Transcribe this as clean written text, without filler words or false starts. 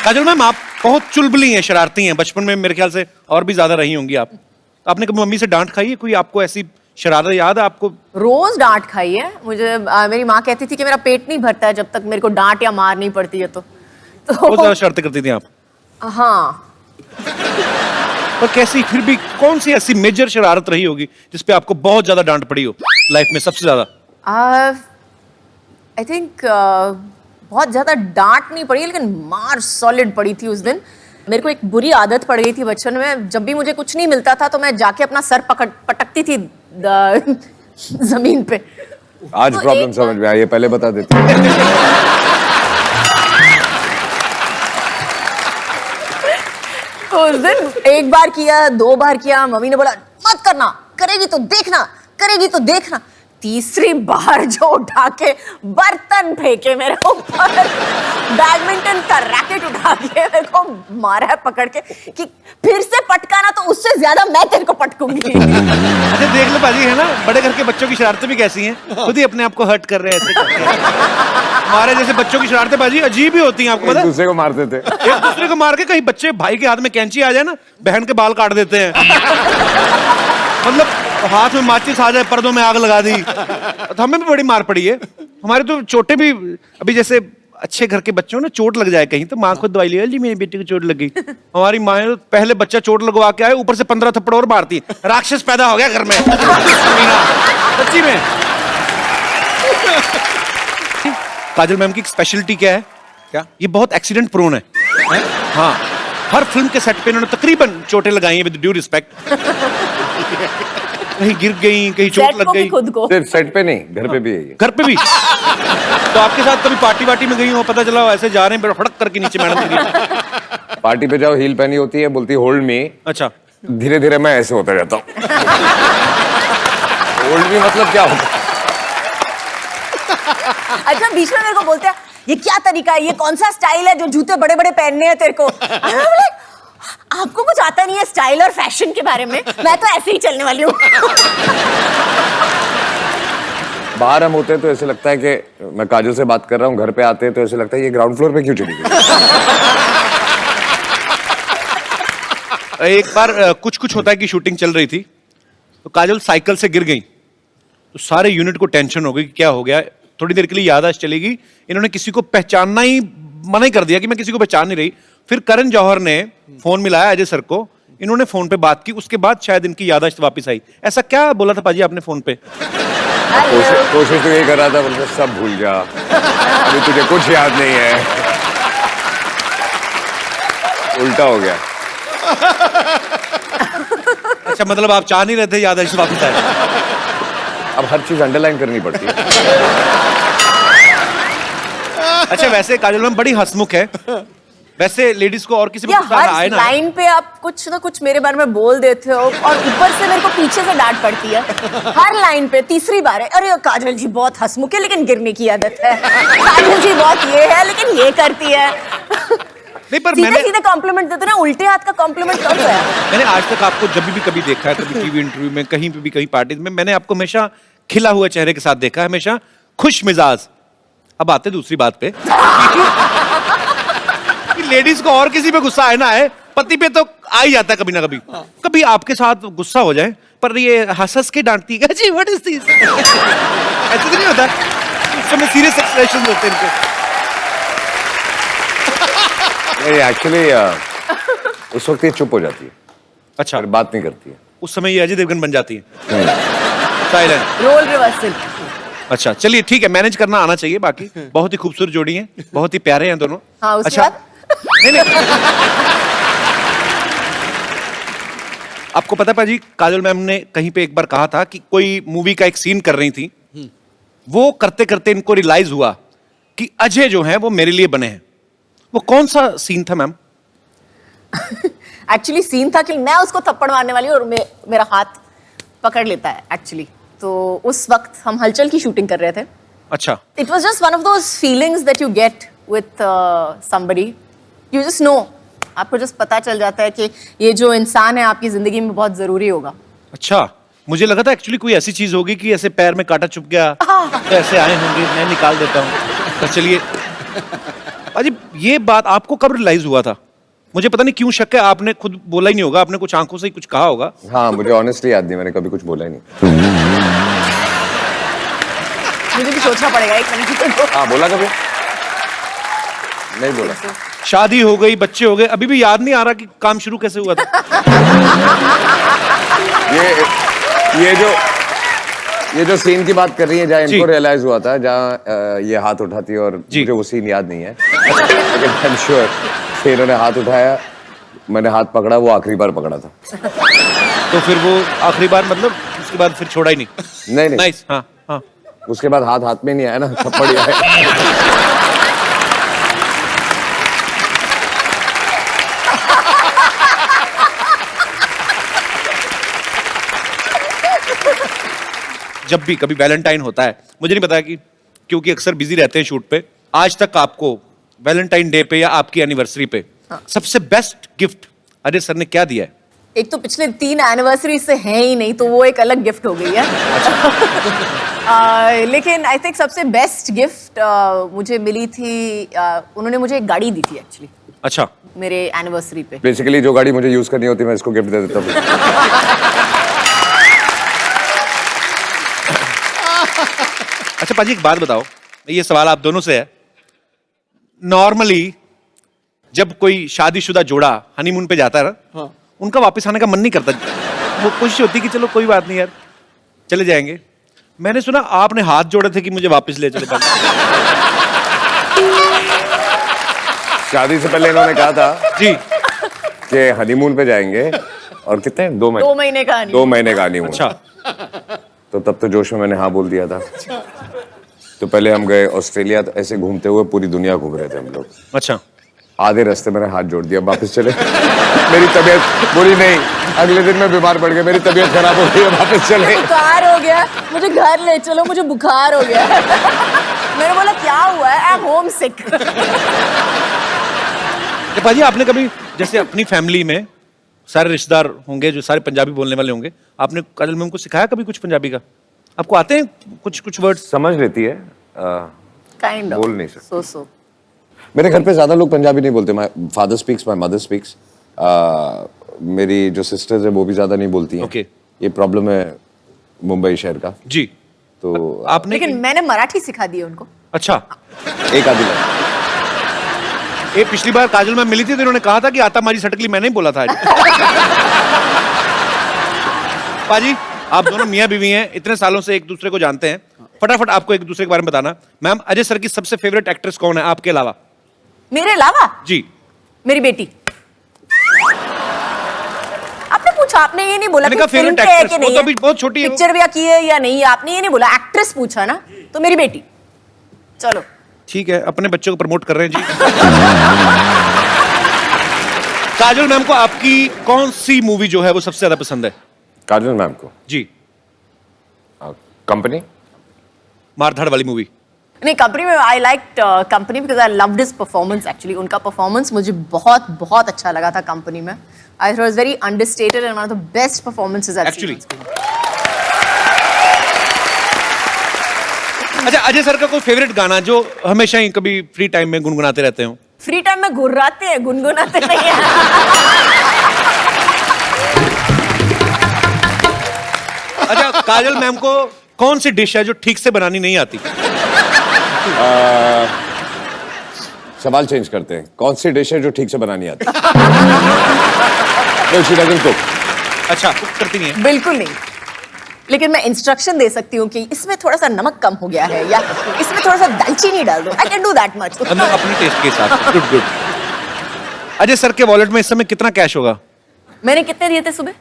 काजल ma'am, आप बहुत चुलबुली हैं, शरारती हैं। बचपन में मेरे ख्याल से और भी ज्यादा रही होंगी आप। आपने कभी मम्मी से डांट खाई है? कोई आपको ऐसी शरारत याद है आपको? रोज डांट खाई है मुझे। मेरी माँ कहती थी कि मेरा पेट नहीं भरता है जब तक मेरे को डांट या मार नहीं पड़ती है तो बहुत ज्यादा शरारतें करती थी आप? हाँ। पर कैसी, फिर भी कौन सी ऐसी मेजर शरारत रही होगी जिसपे आपको बहुत ज्यादा डांट पड़ी हो लाइफ में, सबसे ज्यादा? आई थिंक बहुत ज्यादा डांट नहीं पड़ी लेकिन मार सॉलिड पड़ी थी उस दिन। मेरे को एक बुरी आदत पड़ गई थी बचपन में, जब भी मुझे कुछ नहीं मिलता था तो मैं जाके अपना सर पटकती थी जमीन पे। आज तो प्रॉब्लम समझ में आई है, पहले बता देती। तो उस दिन एक बार किया, 2 बार किया, मम्मी ने बोला मत करना, करेगी तो देखना, करेगी तो देखना। तीसरी बार जो उठा के बर्तन फेंके मेरे ऊपर, बैडमिंटन का रैकेट उठा के मेरे को मारा है पकड़ के कि फिर से पटकाना तो उससे ज्यादा मैं तेरे को पटकूंगी। अच्छा देख लो बाजी, है ना, बड़े घर के बच्चों की शरारतें भी कैसी हैं, खुद ही अपने आप को हर्ट कर रहे हैं ऐसे। हमारे जैसे बच्चों की शरारतें बाजी अजीब ही होती हैं, आपको पता है? दूसरे को मारते थे, एक दूसरे को मार के, कहीं बच्चे भाई के हाथ में कैंची आ जाए ना, बहन के बाल काट देते हैं। मतलब हाथ में माचिस आ जाए, पर्दों में आग लगा दी। तो हमें भी बड़ी मार पड़ी है। हमारे तो चोटें भी, अभी जैसे अच्छे घर के बच्चों ने चोट लग जाए कहीं तो माँ खुद दवाई ले, जी मेरी बेटी को चोट लग गई। हमारी माँ तो पहले बच्चा चोट लगवा के आए, ऊपर से 15 थप्पड़ और मारती, राक्षस पैदा हो गया घर में। सच्ची में। काजल मैम की स्पेशलिटी क्या है? क्या? ये बहुत एक्सीडेंट प्रोन है? हाँ, हर फिल्म के सेट पे इन्होंने तकरीबन चोटें लगाई हैं, विद ड्यू रिस्पेक्ट। कहीं गिर गई, कहीं चोट लग गई। खुद को सिर्फ सेट पे नहीं, घर पे भी है ये। घर पे भी? तो आपके साथ कभी पार्टी वार्टी में गई हो, पता चला ऐसे जा रहे हैं, फड़क करके नीचे मैडम गिरी? पार्टी पे जाओ, हील पहनी होती है, बोलती होल्ड मी। अच्छा, धीरे धीरे मैं ऐसे होता जाता हूँ। होल्ड मी मतलब क्या होता है? अच्छा बीच में मेरे को बोलते हैं ये क्या तरीका है, ये कौन सा स्टाइल है जो जूते बड़े बड़े पहनने हैं तेरे को? आपको कुछ आता नहीं है स्टाइल और फैशन के बारे में, मैं तो ऐसे ही चलने वाली हूँ। बाहर हम होते हैं तो ऐसे लगता है कि मैं काजल से बात कर रहा हूँ, घर पे आते हैं तो ऐसे लगता है ये ग्राउंड फ्लोर पे क्यों चली गई। एक बार कुछ होता है कि शूटिंग चल रही थी तो काजल साइकिल से गिर गई, तो सारे यूनिट को टेंशन हो गई कि क्या हो गया। थोड़ी देर के लिए याददाश्त चलेगी, इन्होंने किसी को पहचानना ही मना ही कर दिया कि मैं किसी को पहचान नहीं रही। फिर करण जौहर ने फोन मिलाया अजय सर को, इन्होंने फोन पे बात की, उसके बाद शायद इनकी याददाश्त वापस आई। ऐसा क्या बोला था पाजी आपने फोन पे? कोशिश तो यही कर रहा था, बोलते सब भूल जा, अभी तुझे कुछ याद नहीं है। उल्टा हो गया। अच्छा, मतलब आप चाह नहीं रहे थे याददाश्त वापस आए? अब हर चीज अंडरलाइन करनी पड़ती है। अच्छा, वैसे काजल मैम बड़ी हंसमुख है, वैसे लेडीज को और किसी को गुस्सा आए हर ना? लाइन पे आप कुछ ना कुछ मेरे बारे में बोल देते हो और ऊपर से मेरे को पीछे से डांट पड़ती है हर लाइन पे। तीसरी बार है, अरे काजल जी बहुत हंसमुख है लेकिन गिरने की आदत है, काजल जी बहुत ये है लेकिन ये करती है। नहीं, पर सीधे सीधे कॉम्प्लीमेंट देते ना, उल्टे हाथ का कॉम्प्लीमेंट कब है? मैंने आज तक आपको जब भी कभी देखा है, कभी टीवी इंटरव्यू में, कहीं पे भी, कहीं पार्टी में, मैंने आपको हमेशा खिला हुआ चेहरे के साथ देखा है, हमेशा खुश मिजाज। अब आते दूसरी बात पे कि लेडीज को और किसी पे गुस्सा आए ना आए, पति पे तो आ ही जाता है कभी ना कभी। कभी आपके साथ गुस्सा हो जाए पर ये हंस के डांटती है, जी व्हाट इज दिस, ऐसे तो नहीं होता? उस समय सीरियस एक्सप्रेशन होते हैं इनके। एक्चुअली उस वक्त ये चुप हो जाती है, अच्छा, और बात नहीं करती है। उस समय ये अजय देवगन बन जाती है, साइलेंट रोल रिवर्सल। अच्छा, चलिए ठीक है, मैनेज करना आना चाहिए। बाकी बहुत ही खूबसूरत जोड़ी है, बहुत ही प्यारे हैं दोनों। हाँ, उसके अच्छा, बाद? नहीं आपको पता पाजी, काजल मैम ने कहीं पे एक बार कहा था कि कोई मूवी का एक सीन कर रही थी, वो करते करते इनको रियलाइज हुआ कि अजय जो है वो मेरे लिए बने हैं। वो कौन सा सीन था मैम? एक्चुअली सीन था कि मैं उसको थप्पड़ मारने वाली हूँ और मेरा हाथ पकड़ लेता है एक्चुअली। तो उस वक्त हम हलचल की शूटिंग कर रहे थे। अच्छा, it was just one of those feelings that you get with somebody, you just know, आपको जस्ट पता चल जाता है कि ये जो इंसान है आपकी जिंदगी में बहुत जरूरी होगा। अच्छा, मुझे लगा था एक्चुअली कोई ऐसी चीज होगी कि ऐसे पैर में कांटा चुभ गया तो ऐसे आए होंगे, मैं निकाल देता हूँ। तो चलिए, अजी ये बात आपको कब रियलाइज हुआ था? मुझे पता नहीं क्यों शक है, आपने खुद बोला ही नहीं होगा, आपने कुछ आंखों से ही कुछ कहा होगा। हाँ, मुझे ऑनेस्टली याद नहीं, मैंने कभी कुछ बोला ही नहीं। मुझे भी सोचना पड़ेगा एक मिनट। हाँ, बोला कभी? नहीं बोला। शादी हो गई, बच्चे हो गए, अभी भी याद नहीं आ रहा कि काम शुरू कैसे हुआ था। ये जो सीन की बात कर रही है, जहाँ इनको रियलाइज हुआ था, जहाँ ये हाथ उठाती है और मुझे वो सीन याद नहीं है, लेकिन आई एम श्योर कि इन्होंने हाथ उठाया, मैंने हाथ पकड़ा, वो आखिरी बार पकड़ा था। तो फिर वो आखिरी बार मतलब उसके बाद फिर छोड़ा ही नहीं? नहीं। नाइस। हाँ हाँ। उसके बाद हाथ में नहीं आया ना, थप्पड़ ही आया। जब भी कभी वैलेंटाइन होता है, मुझे नहीं पता कि क्योंकि अक्सर बिजी रहते हैं शूट पे, आज तक आपको वैलेंटाइन डे पे या आपकी एनिवर्सरी पे सबसे बेस्ट गिफ्ट अजय सर ने क्या दिया है? एक तो पिछले 3 एनिवर्सरी से है ही नहीं, तो वो एक अलग गिफ्ट हो गई है। लेकिन आई थिंक सबसे बेस्ट गिफ्ट मुझे मिली थी, उन्होंने मुझे एक गाड़ी दी थी एक्चुअली। अच्छा। मेरे एनिवर्सरी पे। बेसिकली जो गाड़ी मुझे यूज करनी होती है, मैं इसको गिफ्ट दे देता हूँ। अच्छा पाजी, एक बात बताओ, ये सवाल आप दोनों से है। नॉर्मली जब कोई शादीशुदा जोड़ा हनीमून पे जाता है ना, उनका वापस आने का मन नहीं करता, वो कोशिश होती कि चलो कोई बात नहीं यार, चले जाएंगे। मैंने सुना आपने हाथ जोड़े थे कि मुझे वापस ले चले। शादी से पहले इन्होंने कहा था जी कि हनीमून पे जाएंगे, और कितने 2 महीने 2 महीने का हनीमून। 2 महीने का हनीमून। अच्छा। तो तब तो जोश में मैंने हाँ बोल दिया था। तो पहले हम गए ऑस्ट्रेलिया, तो ऐसे घूमते हुए पूरी दुनिया घूम रहे थे हम लोग। अच्छा। आधे रास्ते मैंने हाथ जोड़ दिया, वापस चले। मेरी तबीयत बुरी नहीं, अगले दिन मैं बीमार पड़ गया, मेरी तबीयत खराब हो गई, वापस चले। बुखार हो गया, मुझे घर ले चलो, मुझे बुखार हो गया। मैंने बोला क्या हुआ है? आई एम होम सिक। पाजी, आपने कभी जैसे अपनी फैमिली में सारे रिश्तेदार होंगे जो सारे पंजाबी बोलने वाले होंगे, आपने काजल मैम को सिखाया कभी कुछ पंजाबी का? आपको आते हैं कुछ वर्ड्स? समझ लेती है, काइंड ऑफ। बोल नहीं सकते। सो मेरे घर पे ज्यादा लोग पंजाबी नहीं बोलते। My father speaks, my mother speaks. मेरी जो सिस्टर्स है वो भी ज्यादा नहीं बोलती हैं। Okay. ये प्रॉब्लम है मुंबई शहर का। जी। तो आपने लेकिन मैंने मराठी सिखा दी है उनको। अच्छा। एक आधी ये पिछली बार काजल मैम मिली थी तो इन्होंने कहा था कि आता मारी सटकली मैंने ही बोला था। पाजी, आप दोनों मियां बीवी हैं, इतने सालों से एक दूसरे को जानते हैं, फटाफट आपको एक दूसरे के बारे में बताना। मैम, अजय सर की सबसे फेवरेट एक्ट्रेस कौन है आपके अलावा? मेरे अलावा? जी। मेरी बेटी। आपने पूछा, आपने ये नहीं बोला मैंने कि कहा फिल्म favorite पे है actress, कि वो नहीं तो है, अभी बहुत छोटी है। पिक्चर भी की है या नहीं, आपने ये नहीं बोला, एक्ट्रेस पूछा ना, तो मेरी बेटी। चलो ठीक है, अपने बच्चों को प्रमोट कर रहे हैं जी। काजल मैम को आपकी कौन सी मूवी जो है वो सबसे ज्यादा पसंद है? काजल मैम को जी। कंपनी, मारधाड़ वाली मूवी? नहीं, कंपनी में I like company because I loved his performance. Actually उनका परफॉर्मेंस मुझे बहुत बहुत अच्छा लगा था कंपनी में। I thought it was very understated and one of the best performances actually. अच्छा, अजय सर का कोई फेवरेट गाना जो हमेशा ही कभी फ्री टाइम में गुनगुनाते रहते हो? फ्री टाइम में गुर्राते हैं, गुनगुनाते नहीं हैं। अच्छा, काजल मैम को कौन सी डिश है जो ठीक से बनानी नहीं आती? सवाल चेंज करते हैं, कौन सी डिश है जो ठीक से बनानी आती है? No, she doesn't cook. अच्छा, कुक करती नहीं है? बिल्कुल नहीं, लेकिन मैं इंस्ट्रक्शन दे सकती हूँ कि इसमें थोड़ा सा नमक कम हो गया है, या इसमें थोड़ा सा दालचीनी डाल दो। I can do that much. मतलब अपने टेस्ट के हिसाब। Good good. अजय सर के वॉलेट में इस समय कितना कैश होगा? मैंने कितने दिए थे सुबह?